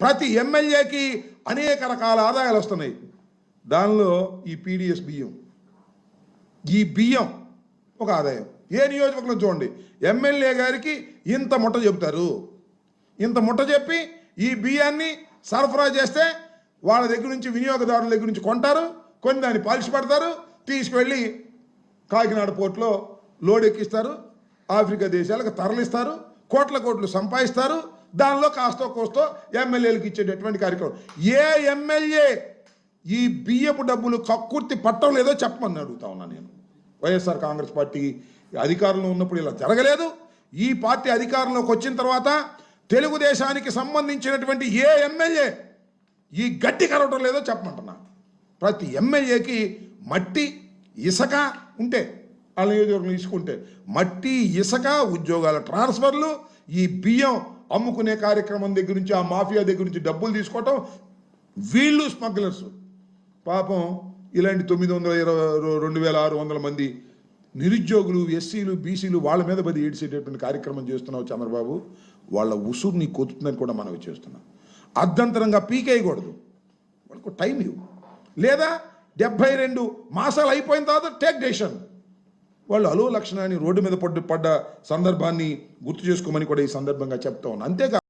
ప్రతి ఎమ్మెల్యేకి అనేక రకాల ఆదాయాలు వస్తున్నాయి. దానిలో ఈ పీడిఎస్ బియ్యం, ఈ బియ్యం ఒక ఆదాయం. ఏ నియోజకవర్గంలో చూడండి, ఎమ్మెల్యే గారికి ఇంత ముట్ట చెబుతారు, ఇంత ముట్ట చెప్పి ఈ బియ్యాన్ని సరఫరా చేస్తే వాళ్ళ దగ్గర నుంచి, వినియోగదారుల దగ్గర నుంచి కొంటారు, కొని దాన్ని పాలిష్ పడతారు, తీసుకువెళ్ళి కాకినాడ పోర్టులో లోడ్ ఎక్కిస్తారు, ఆఫ్రికా దేశాలకు తరలిస్తారు, కోట్లు సంపాదిస్తారు. దానిలో కాస్తో కోస్తో ఎమ్మెల్యేలకు ఇచ్చేటటువంటి కార్యక్రమం. ఏ ఎమ్మెల్యే ఈ బియ్యపు డబ్బులు కక్కుర్తి పట్టం లేదో చెప్పమని అడుగుతా ఉన్నా నేను. వైఎస్ఆర్ కాంగ్రెస్ పార్టీ అధికారంలో ఉన్నప్పుడు ఇలా జరగలేదు. ఈ పార్టీ అధికారంలోకి వచ్చిన తర్వాత తెలుగుదేశానికి సంబంధించినటువంటి ఏ ఎమ్మెల్యే ఈ గట్టి కరవటం లేదో చెప్పమంటున్నా. ప్రతి ఎమ్మెల్యేకి మట్టి, ఇసుక ఉంటే, వాళ్ళ నియోజకవర్గం తీసుకుంటే మట్టి, ఇసుక, ఉద్యోగాల ట్రాన్స్ఫర్లు, ఈ బియ్యం అమ్ముకునే కార్యక్రమం దగ్గర నుంచి, ఆ మాఫియా దగ్గర నుంచి డబ్బులు తీసుకోవటం, వీళ్ళు స్మగ్లర్స్. పాపం ఇలాంటి 920,2600 మంది నిరుద్యోగులు, ఎస్సీలు, బీసీలు వాళ్ళ మీద బది ఏడ్చేటటువంటి కార్యక్రమం చేస్తున్నావు చంద్రబాబు. వాళ్ళ ఉసురుని కొతుతుందని కూడా మనం చేస్తున్నాం. అర్ధంతరంగా పీకేయకూడదు, వాళ్ళకు టైం ఇవ్వు. లేదా 72 మాసాలు అయిపోయిన తర్వాత టేక్ డెసిషన్. వాళ్ళు అలో లక్షణాన్ని రోడ్డు మీద పడ్డ సందర్భాన్ని గుర్తు చేసుకోమని కూడా ఈ సందర్భంగా చెప్తా ఉన్నాను. అంతేకాదు